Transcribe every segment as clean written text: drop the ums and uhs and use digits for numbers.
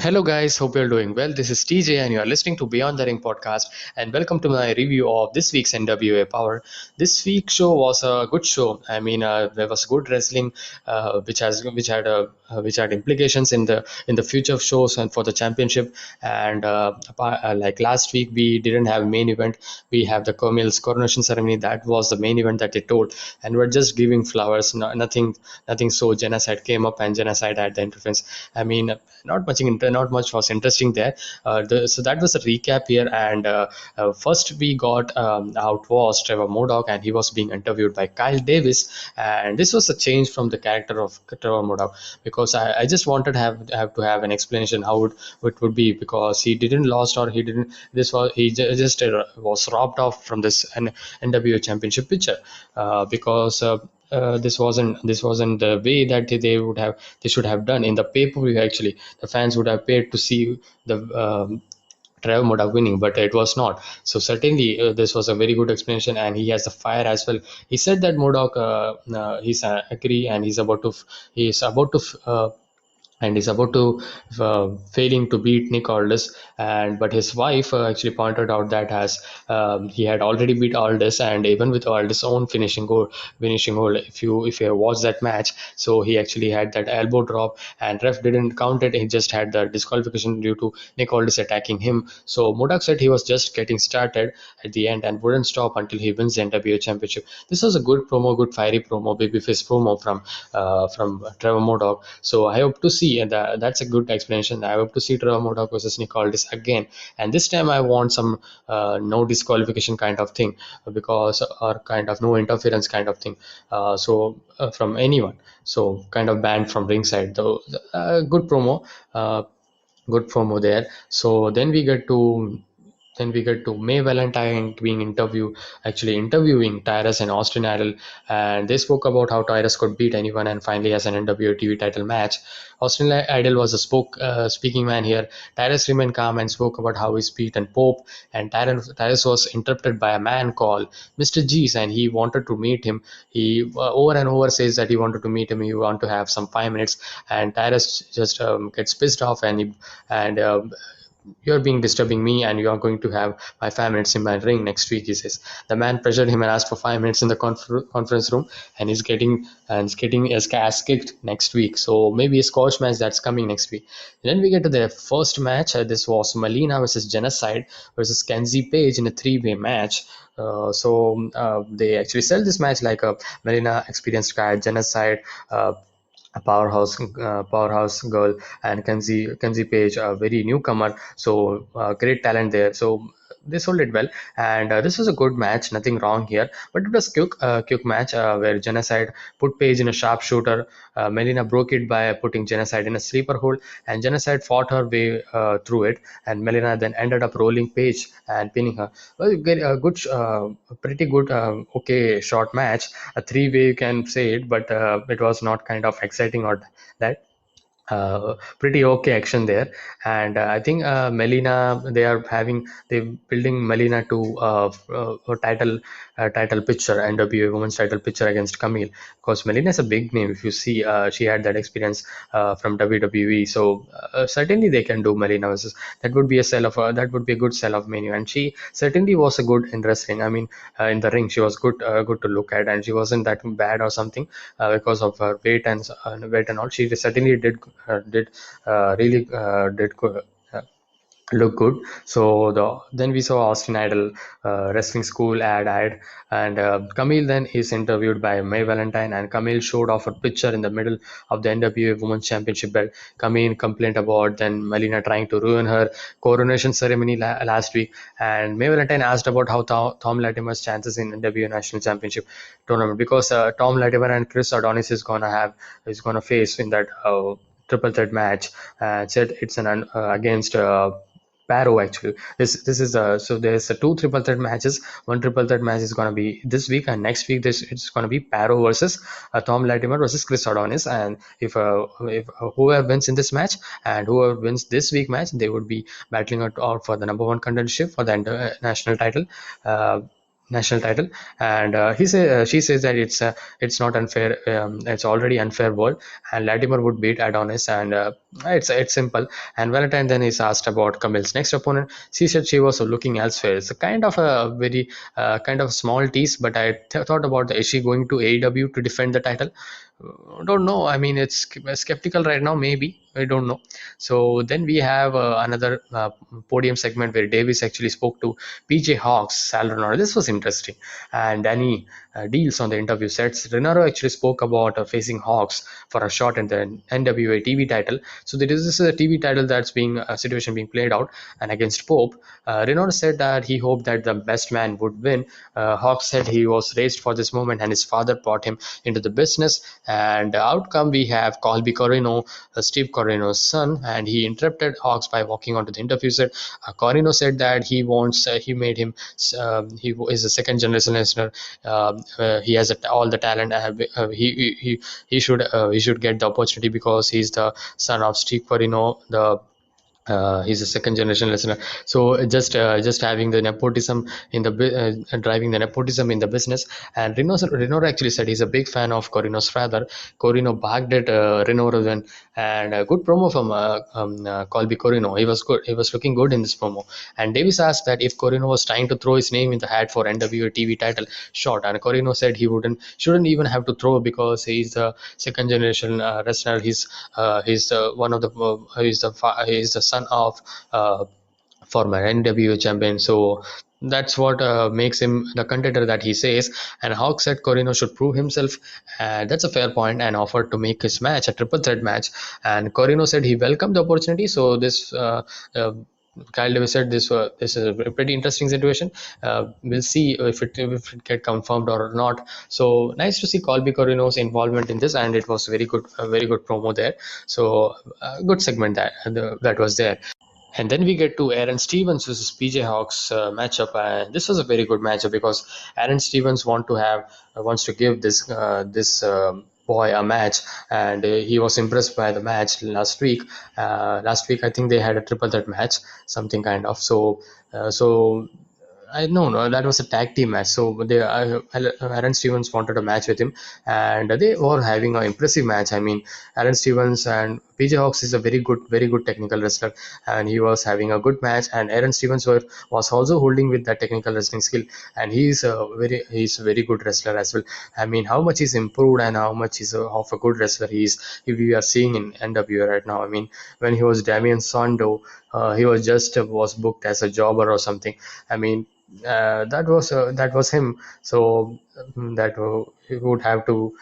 Hello, guys. Hope you're doing well. This is TJ, and you are listening to Beyond the Ring podcast. And welcome to my review of this week's NWA Powerrr. This week's show was a good show. There was good wrestling, which had implications in the future of shows and for the championship. And like last week, we didn't have main event. We have the Camille's coronation ceremony. That was the main event that they told, and we're just giving flowers. Nothing. So Genocide came up, and Genocide had the interference. I mean, not much was interesting there. So that was a recap here, and first we got out was Trevor Murdoch, and he was being interviewed by Kyle Davis, and this was a change from the character of Trevor Murdoch because I just wanted to have an explanation how it would be, because he didn't lost, or he didn't this was he just was robbed off from this NWA Championship picture, because this wasn't the way that they should have done in the pay-per-view. Actually, the fans would have paid to see the Trevor Murdoch winning, but it was not. So certainly, this was a very good explanation, and he has the fire as well. He said that Murdoch, he's agree, and he's about to failing to beat Nick Aldis, and but his wife actually pointed out that as he had already beat Aldis, and even with Aldis' own finishing goal, if you watch that match, so he actually had that elbow drop, and ref didn't count it. He just had the disqualification due to Nick Aldis attacking him. So Murdoch said he was just getting started at the end and wouldn't stop until he wins the NWA Championship. This was a good promo, good fiery promo, babyface promo from Trevor Murdoch. So I hope to see, and that's a good explanation. I hope to see Trevor Murdoch versus Nick Aldis again, and this time I want some no disqualification kind of thing, because or kind of no interference kind of thing. From anyone, so kind of banned from ringside. Though good promo, good promo there. So then we get to May Valentine being actually interviewing Tyrus and Austin Idol, and they spoke about how Tyrus could beat anyone and finally has an NWA TV title match. Austin Idol was a speaking man here. Tyrus remained calm and spoke about how he's beaten Pope, and Tyrus was interrupted by a man called Mr. G's, and he wanted to meet him. He over and over says that he wanted to meet him. He want to have some 5 minutes, and Tyrus just gets pissed off, and you're being disturbing me, and you are going to have my 5 minutes in my ring next week, he says. The man pressured him and asked for 5 minutes in the conference room, and he's getting his ass kicked next week. So maybe a squash match that's coming next week. Then we get to the first match. This was Melina versus Genocide versus Kenzie Page in a three-way match. They actually sell this match like a Melina experienced guy, Genocide, a powerhouse girl, and Kenzie Page, a very newcomer. So great talent there. So they sold it well, and this was a good match. Nothing wrong here, but it was quick match where Genocide put Page in a sharpshooter. Melina broke it by putting Genocide in a sleeper hold, and Genocide fought her way through it, and Melina then ended up rolling Page and pinning her. Well, you get a good, pretty good, okay short match, a three-way you can say it, but it was not kind of exciting or that. Pretty okay action there, and I think Melina, they're building Melina to a title picture, NWA Women's title picture against Camille, because Melina is a big name. If you see, she had that experience from WWE, so certainly they can do Melina versus. That would be a good sell of menu, and she certainly was a good in wrestling. I mean, in the ring she was good to look at, and she wasn't that bad or something because of her weight and all. She certainly really did look good. So then we saw Austin Idol wrestling school ad, and Camille then is interviewed by May Valentine, and Camille showed off a picture in the middle of the NWA Women's Championship belt. Camille complained about then Melina trying to ruin her coronation ceremony last week, and May Valentine asked about how Tom Latimer's chances in NWA National Championship tournament, because Tom Latimer and Chris Adonis is gonna face in that triple threat match, and said it's against Paro. Actually, this is so there's two triple threat matches. One triple threat match is gonna be this week, and next week it's gonna be Paro versus Tom Latimer versus Chris Adonis. And if whoever wins in this match and whoever wins this week match, they would be battling out for the number one contendership for the national title. national title. And she says that it's not unfair, it's already unfair world, and Latimer would beat Adonis. And it's simple. And Valentine then is asked about Camille's next opponent. She said she was looking elsewhere. It's a kind of a very kind of small tease, but I thought about, is she going to AEW to defend the title? Don't know. I mean, it's skeptical right now. Maybe, I don't know. So then we have another podium segment where Davis actually spoke to PJ Hawks, Sal Renaro. This was interesting. And Danny Deals on the interview said Renaro actually spoke about facing Hawks for a shot in the NWA TV title. So there is this TV title that's being a situation being played out, and against Pope. Renaro said that he hoped that the best man would win. Hawks said he was raised for this moment, and his father brought him into the business. And the outcome, we have Colby Corino, Steve Corino's son, and he interrupted Hawks by walking onto the interview set. Corino said that he made him, he is a second generation listener. He has all the talent. He should get the opportunity because he's the son of Steve Corino, the he's a second generation listener. So just having the nepotism in the driving the nepotism in the business. And Reno actually said he's a big fan of Corino's father. Corino backed it, Reno then. And a good promo from Colby Corino. He was good, he was looking good in this promo. And Davis asked that if Corino was trying to throw his name in the hat for NWA TV title shot, and Corino said he shouldn't even have to throw because he's the second generation wrestler. He's one of the he's the son of former NWA champion. So that's what makes him the contender that he says. And Hawk said Corino should prove himself. That's a fair point, and offered to make his match a triple threat match. And Corino said he welcomed the opportunity. So this. Kyle Davis said this is a pretty interesting situation. We'll see if it get confirmed or not. So nice to see Colby Corino's involvement in this, and it was very good, a very good promo there. So good segment that was there. And then we get to Aaron Stevens versus PJ Hawks matchup. This was a very good matchup because Aaron Stevens wants to give this boy a match, and he was impressed by the match last week. Last week, I think they had a triple threat match, something kind of. So I no, that was a tag team match. So Aaron Stevens wanted a match with him, and they were having an impressive match. I mean, Aaron Stevens and PJ Hawks is a very good technical wrestler, and he was having a good match. And Aaron Stevens was also holding with that technical wrestling skill, and he's a very good wrestler as well. I mean, how much he's improved and how much is of a good wrestler he is. If we are seeing in NWA right now, I mean, when he was Damian Sando, he was just was booked as a jobber or something. I mean, that was him. So that he would have to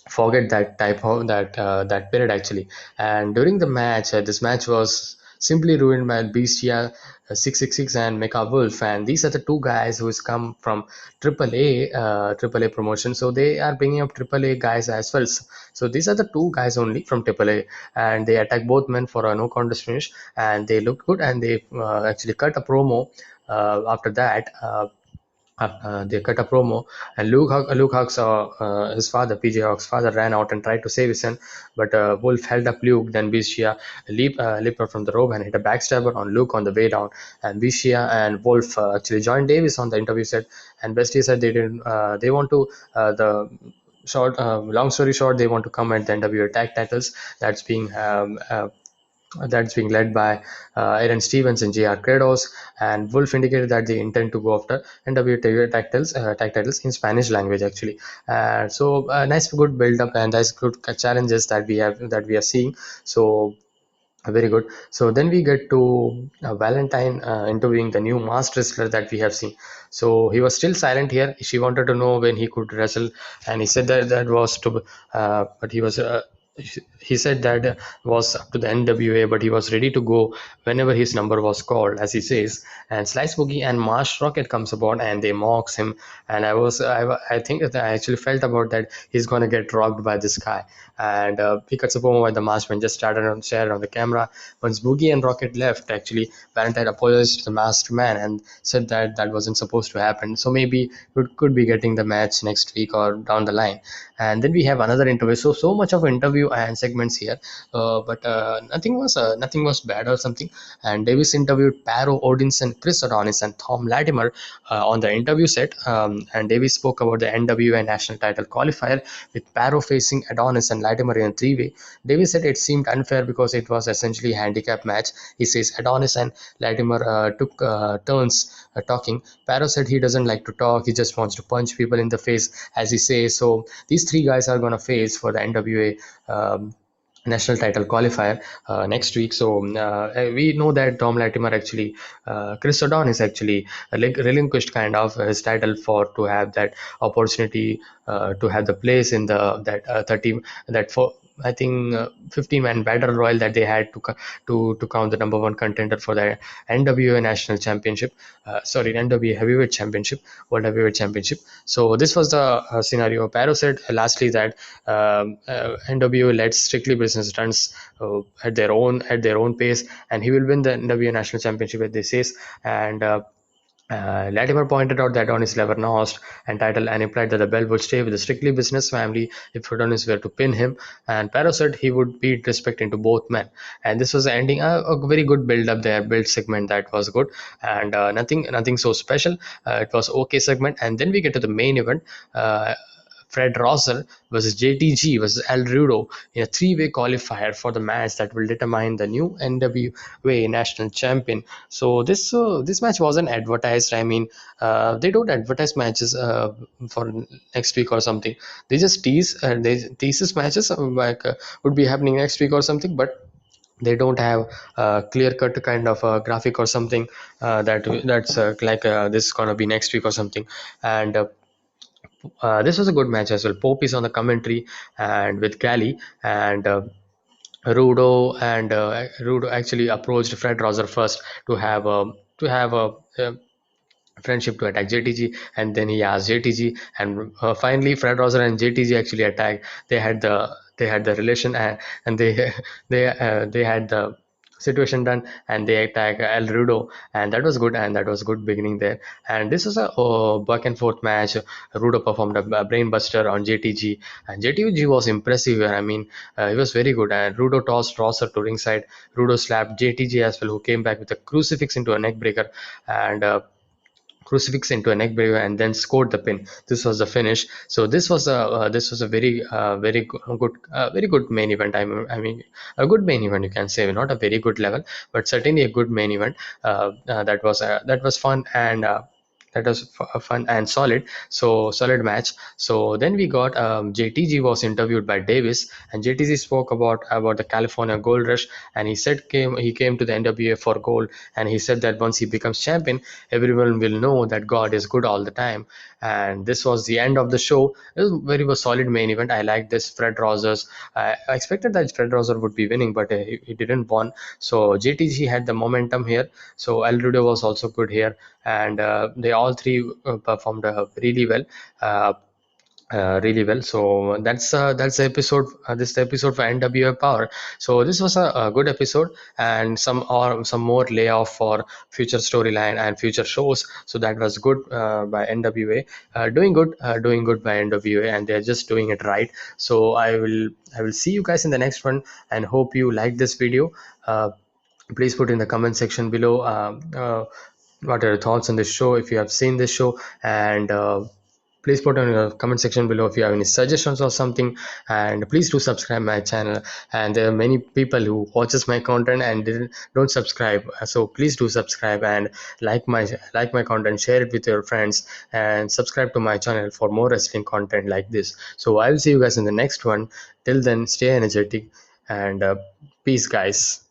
forget that type of that period actually. And during the match, this match was simply ruined by Beastia 666 and Mecha Wolf, and these are the two guys who's come from AAA promotion. So they are bringing up AAA guys as well. So these are the two guys only from AAA, and they attack both men for a no contest finish, and they looked good, and they actually cut a promo after that. They cut a promo, and Luke Hawks, his father, PJ Hawks' father, ran out and tried to save his son, but Wolf held up Luke. Then Beastia leaped out from the rope and hit a backstabber on Luke on the way down. And Beastia and Wolf actually joined Davis on the interview set, and Beastia said they didn't. They want to the long story short, they want to come at the NWA tag titles that's being led by Aaron Stevens and JR Credos. And Wolf indicated that they intend to go after NWA tag titles in Spanish language actually. So nice good build up and nice good challenges that we are seeing. So very good. So then we get to Valentine interviewing the new masked wrestler that we have seen. So he was still silent here. She wanted to know when he could wrestle, and he said that was to, but he was. He said that was up to the NWA, but he was ready to go whenever his number was called, as he says. And Slice Boogie and Marsh Rocket comes aboard, and they mocks him. And I think that I actually felt about that he's gonna get rocked by this guy. And he cuts a promo by the Maskman, just started on shared on the camera. Once Boogie and Rocket left, actually Valentine apologized to the masked man and said that that wasn't supposed to happen. So maybe we could be getting the match next week or down the line. And then we have another interview. So much of interview interview and segments here, but nothing was bad or something. And Davis interviewed Paro Odinson, Chris Adonis, and Tom Latimer on the interview set. And Davis spoke about the NWA national title qualifier with Paro facing Adonis and Latimer in a three-way. Davis said it seemed unfair because it was essentially a handicap match. He says Adonis and Latimer took turns talking. Paro said he doesn't like to talk, he just wants to punch people in the face, as he says. So these three guys are going to face for the NWA national title qualifier next week. So we know that Tom Latimer actually, Chris O'Donnell is actually relinquished kind of his title for to have that opportunity to have the place in the that 30 that for I think 15-man battle royal that they had to count the number one contender for the NWA National Championship, sorry, NWA Heavyweight Championship, World Heavyweight Championship. So this was the scenario. Paro said lastly that NWA led strictly business runs at their own pace, and he will win the NWA National Championship, as they says. And Latimer pointed out that Adonis never lost and title and implied that the belt would stay with the strictly business family if Adonis were to pin him. And Paro said he would be respecting to both men. And this was the ending, a very good build up there, build segment that was good, and nothing so special. It was okay segment, and then we get to the main event. Fred Rosser versus JTG versus El Rudo in a three-way qualifier for the match that will determine the new NWA national champion. So this match wasn't advertised. I mean, they don't advertise matches for next week or something. They just tease these matches would be happening next week or something, but they don't have a clear cut kind of a graphic or something that's this is gonna be next week or something. And this was a good match as well. Pope is on the commentary and with Gally, and Rudo actually approached Fred Rosser first to have a friendship to attack JTG, and then he asked JTG, and finally Fred Rosser and JTG actually attacked. They had the relation, and they had the situation done, and they attack El Rudo, and that was good, and that was good beginning there. And this was a back and forth match. Rudo performed a brain buster on JTG, and JTG was impressive here. I mean, he was very good, and Rudo tossed Rosser to ringside. Rudo slapped JTG as well, who came back with a crucifix into a neck breaker, and crucifix into a neck breaker, and then scored the pin. This was the finish. So this was a very good main event. I mean, a good main event, you can say, not a very good level, but certainly a good main event. That was fun, and that was fun and solid. So solid match. So then we got JTG was interviewed by Davis, and JTG spoke about the California Gold Rush, and he came to the NWA for gold, and he said that once he becomes champion, everyone will know that God is good all the time. And this was the end of the show. It was very solid main event. I like this. Fred Rosers. I expected that Fred Roser would be winning, but he didn't won. So JTG had the momentum here. So El Rudo was also good here, and they all three performed really well. Really well. So that's the episode. This is the episode for NWA Powerrr. So this was a good episode, and some more layoff for future storyline and future shows. So that was good by NWA. Doing good by NWA, and they're just doing it right. So I will see you guys in the next one, and hope you like this video. Please put in the comment section below what are your thoughts on this show, if you have seen this show, and please put in the comment section below if you have any suggestions or something. And please do subscribe my channel, and there are many people who watches my content and don't subscribe, so please do subscribe and like my content, share it with your friends, and subscribe to my channel for more wrestling content like this. So I'll see you guys in the next one. Till then, stay energetic, and peace guys.